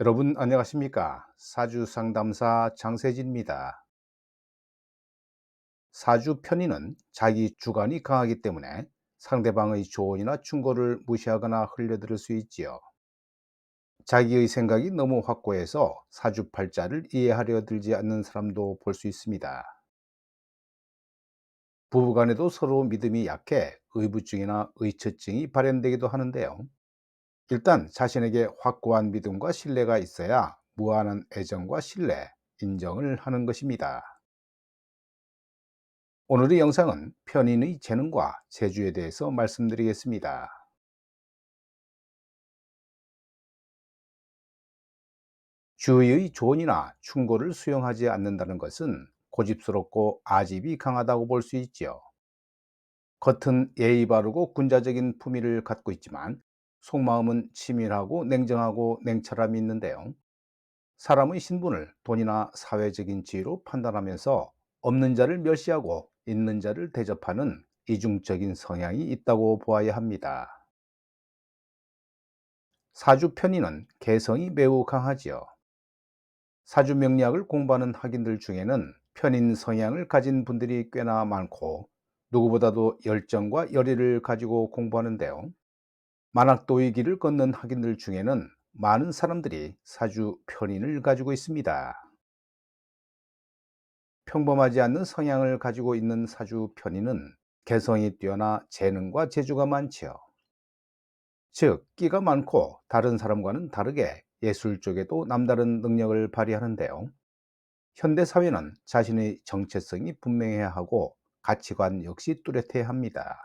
여러분 안녕하십니까? 사주 상담사 장세진입니다. 사주 편인은 자기 주관이 강하기 때문에 상대방의 조언이나 충고를 무시하거나 흘려들을 수 있지요. 자기의 생각이 너무 확고해서 사주팔자를 이해하려 들지 않는 사람도 볼 수 있습니다. 부부간에도 서로 믿음이 약해 의부증이나 의처증이 발현되기도 하는데요. 일단 자신에게 확고한 믿음과 신뢰가 있어야 무한한 애정과 신뢰, 인정을 하는 것입니다. 오늘의 영상은 편인의 재능과 재주에 대해서 말씀드리겠습니다. 주위의 조언이나 충고를 수용하지 않는다는 것은 고집스럽고 아집이 강하다고 볼 수 있지요. 겉은 예의 바르고 군자적인 품위를 갖고 있지만 속마음은 치밀하고 냉정하고 냉철함이 있는데요. 사람의 신분을 돈이나 사회적인 지위로 판단하면서 없는 자를 멸시하고 있는 자를 대접하는 이중적인 성향이 있다고 보아야 합니다. 사주 편인은 개성이 매우 강하지요. 사주 명리학을 공부하는 학인들 중에는 편인 성향을 가진 분들이 꽤나 많고 누구보다도 열정과 열의를 가지고 공부하는데요. 만학도의 길을 걷는 학인들 중에는 많은 사람들이 사주 편인을 가지고 있습니다. 평범하지 않는 성향을 가지고 있는 사주 편인은 개성이 뛰어나 재능과 재주가 많지요. 즉, 끼가 많고 다른 사람과는 다르게 예술 쪽에도 남다른 능력을 발휘하는데요. 현대 사회는 자신의 정체성이 분명해야 하고 가치관 역시 뚜렷해야 합니다.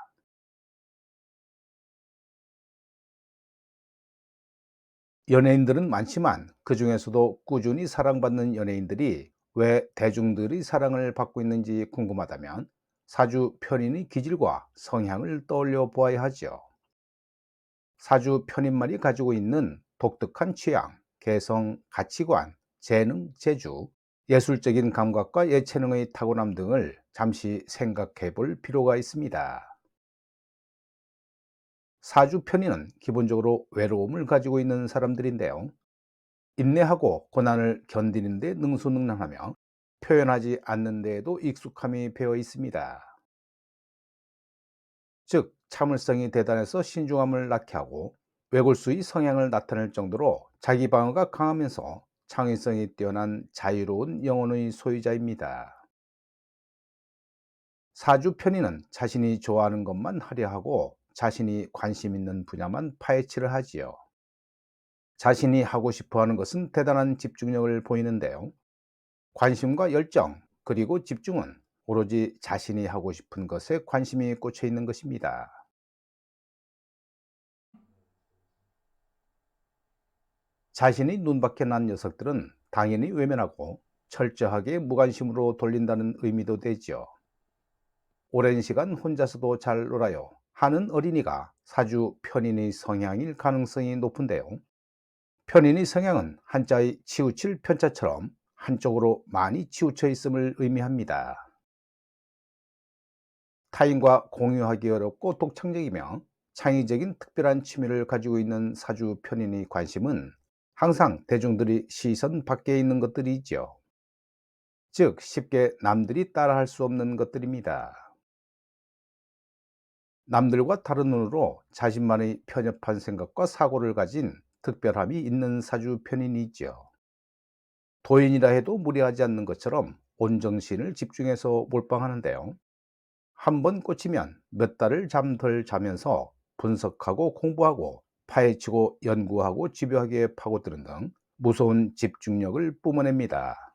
연예인들은 많지만 그 중에서도 꾸준히 사랑받는 연예인들이 왜 대중들의 사랑을 받고 있는지 궁금하다면 사주 편인의 기질과 성향을 떠올려 보아야 하죠. 사주 편인말이 가지고 있는 독특한 취향, 개성, 가치관, 재능, 재주, 예술적인 감각과 예체능의 타고남 등을 잠시 생각해 볼 필요가 있습니다. 사주 편인은 기본적으로 외로움을 가지고 있는 사람들인데요. 인내하고 고난을 견디는 데 능수능란하며 표현하지 않는 데에도 익숙함이 배어 있습니다. 즉, 참을성이 대단해서 신중함을 낳게 하고 외골수의 성향을 나타낼 정도로 자기 방어가 강하면서 창의성이 뛰어난 자유로운 영혼의 소유자입니다. 사주 편인은 자신이 좋아하는 것만 하려 하고 자신이 관심 있는 분야만 파헤치려 하지요. 자신이 하고 싶어 하는 것은 대단한 집중력을 보이는데요. 관심과 열정, 그리고 집중은 오로지 자신이 하고 싶은 것에 관심이 꽂혀 있는 것입니다. 자신의 눈밖에 난 녀석들은 당연히 외면하고 철저하게 무관심으로 돌린다는 의미도 되지요. 오랜 시간 혼자서도 잘 놀아요 하는 어린이가 사주 편인의 성향일 가능성이 높은데요. 편인의 성향은 한자의 치우칠 편자처럼 한쪽으로 많이 치우쳐 있음을 의미합니다. 타인과 공유하기 어렵고 독창적이며 창의적인 특별한 취미를 가지고 있는 사주 편인의 관심은 항상 대중들이 시선 밖에 있는 것들이지요. 즉, 쉽게 남들이 따라할 수 없는 것들입니다. 남들과 다른 눈으로 자신만의 편협한 생각과 사고를 가진 특별함이 있는 사주 편인이지요. 도인이라 해도 무리하지 않는 것처럼 온정신을 집중해서 몰빵하는데요. 한 번 꽂히면 몇 달을 잠 덜 자면서 분석하고 공부하고 파헤치고 연구하고 집요하게 파고드는 등 무서운 집중력을 뿜어냅니다.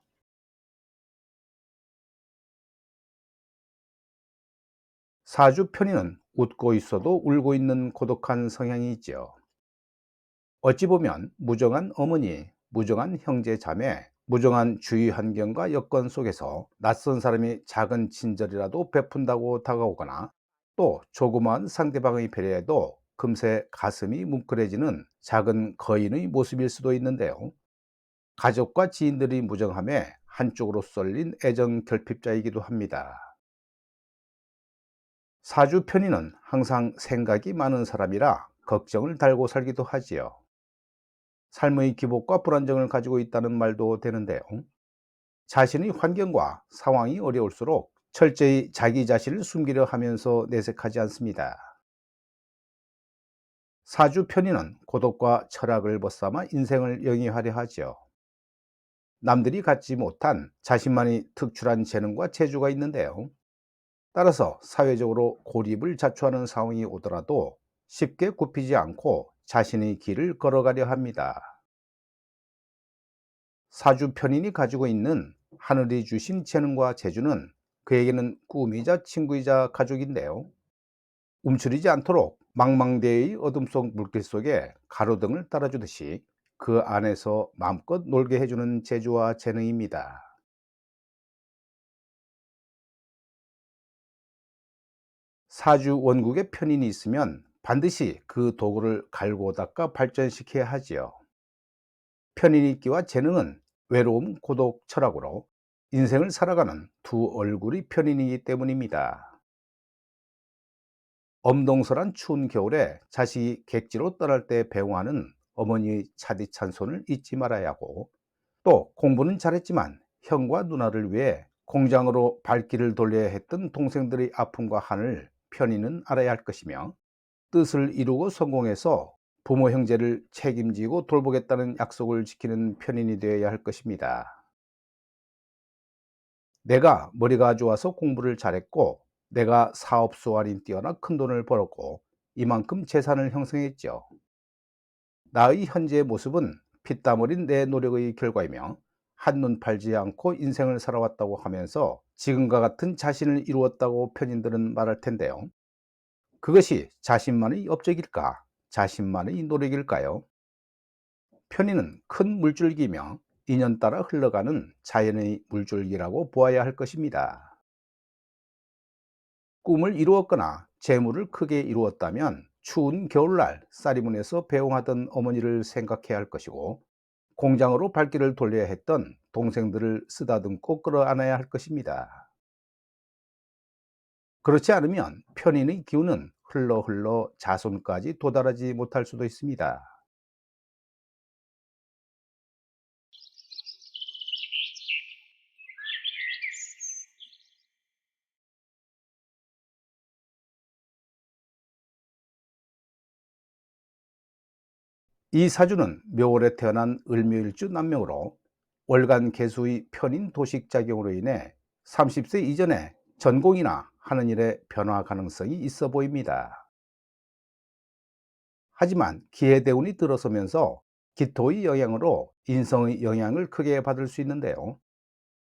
사주 편인은 웃고 있어도 울고 있는 고독한 성향이 있지요. 어찌 보면 무정한 어머니, 무정한 형제 자매, 무정한 주위 환경과 여건 속에서 낯선 사람이 작은 친절이라도 베푼다고 다가오거나 또 조그마한 상대방의 배려에도 금세 가슴이 뭉클해지는 작은 거인의 모습일 수도 있는데요. 가족과 지인들이 무정함에 한쪽으로 쏠린 애정 결핍자이기도 합니다. 사주 편인은 항상 생각이 많은 사람이라 걱정을 달고 살기도 하지요. 삶의 기복과 불안정을 가지고 있다는 말도 되는데요. 자신의 환경과 상황이 어려울수록 철저히 자기 자신을 숨기려 하면서 내색하지 않습니다. 사주 편인은 고독과 철학을 벗삼아 인생을 영위하려 하지요. 남들이 갖지 못한 자신만의 특출한 재능과 재주가 있는데요. 따라서 사회적으로 고립을 자초하는 상황이 오더라도 쉽게 굽히지 않고 자신의 길을 걸어가려 합니다. 사주 편인이 가지고 있는 하늘이 주신 재능과 재주는 그에게는 꿈이자 친구이자 가족인데요. 움츠리지 않도록 망망대해의 어둠 속 물길 속에 가로등을 따라주듯이 그 안에서 마음껏 놀게 해주는 재주와 재능입니다. 사주 원국에 편인이 있으면 반드시 그 도구를 갈고 닦아 발전시켜야 하지요. 편인있기와 재능은 외로움, 고독, 철학으로 인생을 살아가는 두 얼굴이 편인이기 때문입니다. 엄동설한 추운 겨울에 자식이 객지로 떠날 때 배웅하는 어머니의 차디찬 손을 잊지 말아야 하고, 또 공부는 잘했지만 형과 누나를 위해 공장으로 발길을 돌려야 했던 동생들의 아픔과 한을 편인은 알아야 할 것이며, 뜻을 이루고 성공해서 부모 형제를 책임지고 돌보겠다는 약속을 지키는 편인이 되어야 할 것입니다. 내가 머리가 좋아서 공부를 잘했고, 내가 사업 수완이 뛰어나 큰 돈을 벌었고, 이만큼 재산을 형성했죠. 나의 현재의 모습은 피땀 어린 내 노력의 결과이며 한눈 팔지 않고 인생을 살아왔다고 하면서 지금과 같은 자신을 이루었다고 편인들은 말할 텐데요. 그것이 자신만의 업적일까? 자신만의 노력일까요? 편인은 큰 물줄기며 인연 따라 흘러가는 자연의 물줄기라고 보아야 할 것입니다. 꿈을 이루었거나 재물을 크게 이루었다면 추운 겨울날 쌀이문에서 배웅하던 어머니를 생각해야 할 것이고, 공장으로 발길을 돌려야 했던 동생들을 쓰다듬고 끌어안아야 할 것입니다. 그렇지 않으면 편인의 기운은 흘러 자손까지 도달하지 못할 수도 있습니다. 이 사주는 묘월에 태어난 을묘일주 남명으로 월간 개수의 편인 도식작용으로 인해 30세 이전에 전공이나 하는 일에 변화 가능성이 있어 보입니다. 하지만 기해대운이 들어서면서 기토의 영향으로 인성의 영향을 크게 받을 수 있는데요.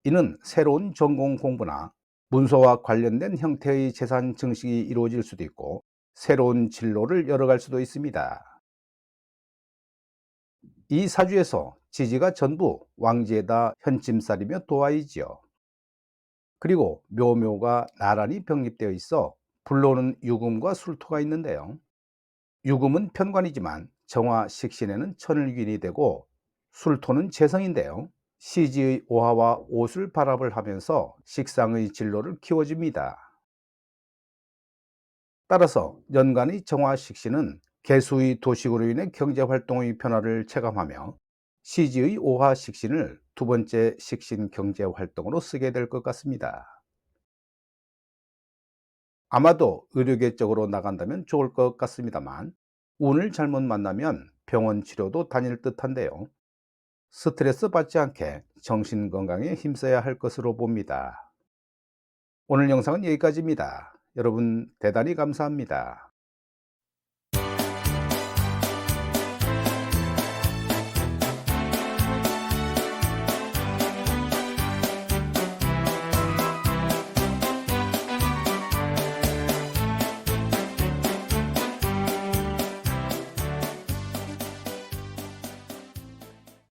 이는 새로운 전공 공부나 문서와 관련된 형태의 재산 증식이 이루어질 수도 있고, 새로운 진로를 열어갈 수도 있습니다. 이 사주에서 지지가 전부 왕지에다 현침살이며 도화이지요. 그리고 묘묘가 나란히 병립되어 있어 불로는 유금과 술토가 있는데요. 유금은 편관이지만 정화 식신에는 천을균이 되고, 술토는 재성인데요. 시지의 오화와 옷을 발합을 하면서 식상의 진로를 키워줍니다. 따라서 연간의 정화 식신은 개수의 도식으로 인해 경제활동의 변화를 체감하며 시지의 오화 식신을 두 번째 식신 경제활동으로 쓰게 될 것 같습니다. 아마도 의료계 쪽으로 나간다면 좋을 것 같습니다만, 운을 잘못 만나면 병원 치료도 다닐 듯한데요. 스트레스 받지 않게 정신 건강에 힘써야 할 것으로 봅니다. 오늘 영상은 여기까지입니다. 여러분 대단히 감사합니다.